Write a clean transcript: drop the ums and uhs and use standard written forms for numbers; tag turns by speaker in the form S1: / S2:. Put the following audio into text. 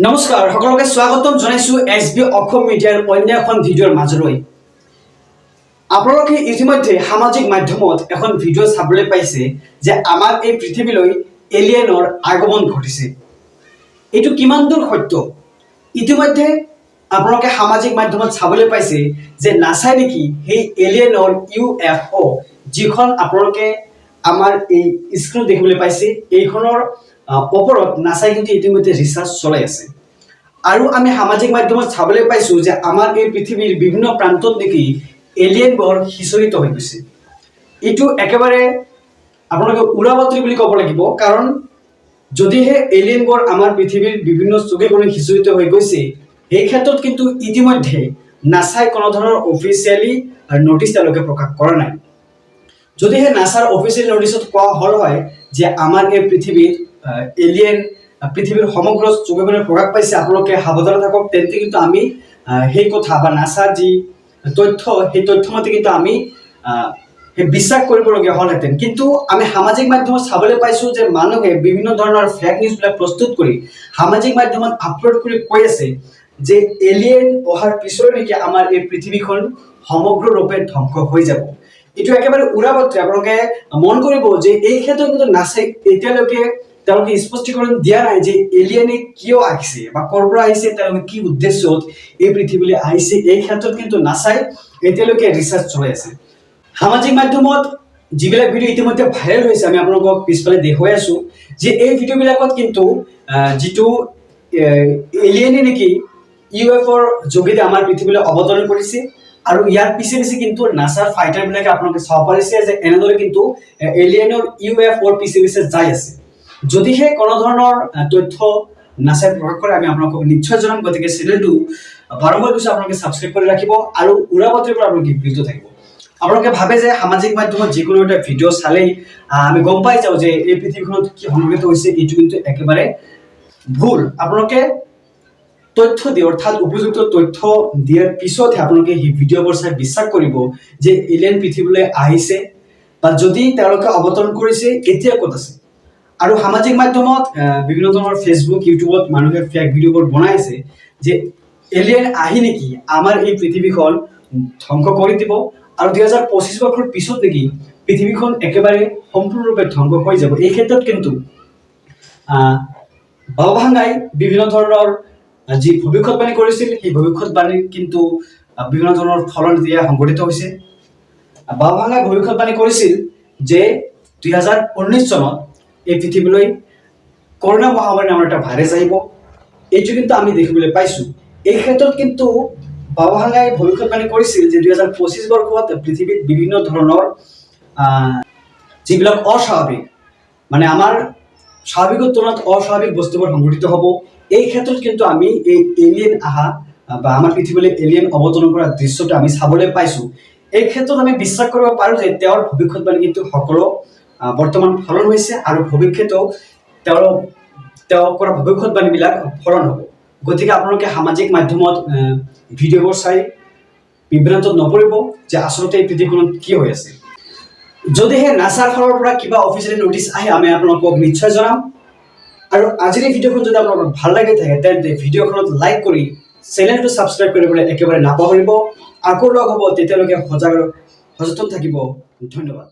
S1: নমস্কাৰ সকলোকে স্বাগতম জনাইছো এছবি অসম মিডিয়াৰ অন্য এখন ভিডিঅ'ৰ মাজলৈ। আপোনালোকে ইতিমধ্যে সামাজিক মাধ্যমত এখন ভিডিঅ' চাবলৈ পাইছে যে আমাৰ এই পৃথিৱীলৈ এলিয়েনৰ আগমন ঘটিছে। এইটো কিমান দূৰ সত্য? ইতিমধ্যে আপোনালোকে সামাজিক মাধ্যমত চাবলৈ পাইছে যে নাছাই নেকি সেই এলিয়েনৰ UFO যিখন আপোনালোকে আমাৰ এই স্ক্ৰীনত দেখিবলৈ পাইছে, এইখনৰ ওপৰত নাছাই কিন্তু ইতিমধ্যে ৰিচাৰ্চ চলাই আছে। আৰু আমি সামাজিক মাধ্যমত চাবলৈ পাইছো যে আমাৰ এই পৃথিৱীৰ বিভিন্ন প্ৰান্তত নেকি এলিয়েনবোৰ সিঁচৰিত হৈ গৈছে। এইটো একেবাৰে আপোনালোকে উৰা বাতৰি বুলি ক'ব লাগিব, কাৰণ যদিহে এলিয়েনবোৰ আমাৰ পৃথিৱীৰ বিভিন্ন চুকে কোণে সিঁচৰিত হৈ গৈছে, এই ক্ষেত্ৰত কিন্তু ইতিমধ্যে নাছাই কোনো ধৰণৰ অফিচিয়েলি নোটিছ তেওঁলোকে প্ৰকাশ কৰা নাই। যদিহে নাছাৰ অফিচিয়েল নোটিছত কোৱা হ'ল হয় যে আমাৰ এই পৃথিৱীত এলিয়েন পৃথিৱীৰ সমগ্ৰ চুকে কোণে প্ৰকাশ পাইছে, আপোনালোকে সাৱধান থাকক, তেন্তে কিন্তু আমি সেই কথা বা নাছাৰ যি তথ্য সেই তথ্যমতে কিন্তু আমি বিশ্বাস কৰিবলগীয়া হ'লহেঁতেন। কিন্তু আমি সামাজিক মাধ্যমত চাবলৈ পাইছো যে মানুহে বিভিন্ন ধৰণৰ ফেক নিউজবিলাক প্ৰস্তুত কৰি সামাজিক মাধ্যমত আপলোড কৰি কৈ আছে যে এলিয়েন অহাৰ পিছৰে নেকি আমাৰ এই পৃথিৱীখন সমগ্ৰৰূপে ধ্বংস হৈ যাব। এইটো একেবাৰে উৰা বাতৰি। আপোনালোকে মন কৰিব যে এই ক্ষেত্ৰত কিন্তু নাছাই এতিয়ালৈকে তেওঁলোকে স্পষ্টীকৰণ দিয়া নাই যে এলিয়েনে কিয় আহিছে বা ক'ৰ পৰা আহিছে, তেওঁলোকে কি উদ্দেশ্যত এই পৃথিৱীলৈ আহিছে। এই ক্ষেত্ৰত কিন্তু নাছাই এতিয়ালৈকে ৰিচাৰ্চ চলাই আছে। সামাজিক মাধ্যমত যিবিলাক ভিডিঅ' ইতিমধ্যে ভাইৰেল হৈছে, আমি আপোনালোকক পিছফালে দেখুৱাই আছো যে এই ভিডিঅ'বিলাকত কিন্তু যিটো এলিয়েনে নেকি UFOৰ যোগেদি আমাৰ পৃথিৱীলৈ অৱতৰণ কৰিছে, আৰু ইয়াৰ পিছে পিছে কিন্তু নাছাৰ ফাইটাৰবিলাকে আপোনালোকে চাব পাৰিছে যে এনেদৰে কিন্তু এলিয়েনৰ UFOৰ পিছে পিছে যাই আছে। যদিহে কোনো ধৰণৰ তথ্য নাছাই প্ৰকাশ কৰে, আমি আপোনালোকক নিশ্চয় জনাম। গতিকে চেনেলটো বাৰম্বাৰ কৈছো আপোনালোকে ছাবস্ক্ৰাইব কৰি ৰাখিব আৰু উৰা বাতৰিৰ পৰা আপোনালোকে বিৰত থাকিব। আপোনালোকে ভাবে যে সামাজিক মাধ্যমত যিকোনো এটা ভিডিঅ' চালেই আমি গম পাই যাওঁ যে এই পৃথিৱীখনত কি সংঘটিত হৈছে, এইটো কিন্তু একেবাৰে ভুল। আপোনালোকে তথ্য দিয়ে, অৰ্থাৎ উপযুক্ত তথ্য দিয়াৰ পিছতহে আপোনালোকে সেই ভিডিঅ'বোৰ চাই বিশ্বাস কৰিব যে এলিয়েন পৃথিৱীলৈ আহিছে, বা যদি তেওঁলোকে অৱতৰণ কৰিছে এতিয়া ক'ত আছে। আৰু সামাজিক মাধ্যমত বিভিন্ন ধৰণৰ ফেচবুক, ইউটিউবত মানুহে ফেক ভিডিঅ'বোৰ বনাইছে যে এলিয়েন আহি নেকি আমাৰ এই পৃথিৱীখন ধ্বংস কৰি দিব, আৰু 2025 বৰ্ষৰ পিছত নেকি পৃথিৱীখন একেবাৰে সম্পূৰ্ণৰূপে ধ্বংস হৈ যাব। এই ক্ষেত্ৰত কিন্তু বাবাভাঙ্গাই বিভিন্ন ধৰণৰ যি ভৱিষ্যতবাণী কৰিছিল, সেই ভৱিষ্যতবাণীৰ কিন্তু বিভিন্ন ধৰণৰ ফলন দিয়া সংঘটিত হৈছে। বাবাভাঙ্গাই ভৱিষ্যতবাণী কৰিছিল যে 2019 চনত এই পৃথিৱীলৈ কৰোণা মহামাৰী নামৰ এটা ভাইৰাছ আহিব। এইটো কিন্তু আমি দেখিবলৈ পাইছো। এই ক্ষেত্ৰত কিন্তু বাবাভাঙ্গাই ভৱিষ্যতবাণী কৰিছিল যে 2025 বৰ্ষত পৃথিৱীত বিভিন্ন ধৰণৰ যিবিলাক অস্বাভাৱিক, মানে আমাৰ স্বাভাৱিকৰ তুলনাত অস্বাভাৱিক বস্তুবোৰ সংঘটিত হ'ব। এই ক্ষেত্ৰত কিন্তু আমি এই এলিয়েন আহা বা আমাৰ পৃথিৱীলৈ এলিয়েন অৱতৰণ কৰা দৃশ্যটো আমি চাবলৈ পাইছো। এই ক্ষেত্ৰত আমি বিশ্বাস কৰিব পাৰো যে তেওঁৰ ভৱিষ্যতবাণী কিন্তু সকলো বৰ্তমান ফলন হৈছে, আৰু ভৱিষ্যতেও তেওঁ কৰা ভৱিষ্যতবাণীবিলাক ফলন হ'ব। গতিকে আপোনালোকে সামাজিক মাধ্যমত ভিডিঅ'বোৰ চাই বিভ্ৰান্তত নপৰিব যে আচলতে এই পৃথিৱীখনত কি হৈ আছে। যদিহে নাছাৰ ফালৰ পৰা কিবা অফিচিয়েলি নোটিছ আহে, আমি আপোনালোকক নিশ্চয় জনাম। আৰু আজিৰ এই ভিডিঅ'খন যদি আপোনালোকৰ ভাল লাগি থাকে, তেন্তে ভিডিঅ'খনত লাইক কৰি চেনেলটো ছাবস্ক্ৰাইব কৰিবলৈ একেবাৰে নাপাহৰিব। আকৌ লগ হ'ব, তেতিয়ালৈকে সজাগ সচেতন থাকিব। ধন্যবাদ।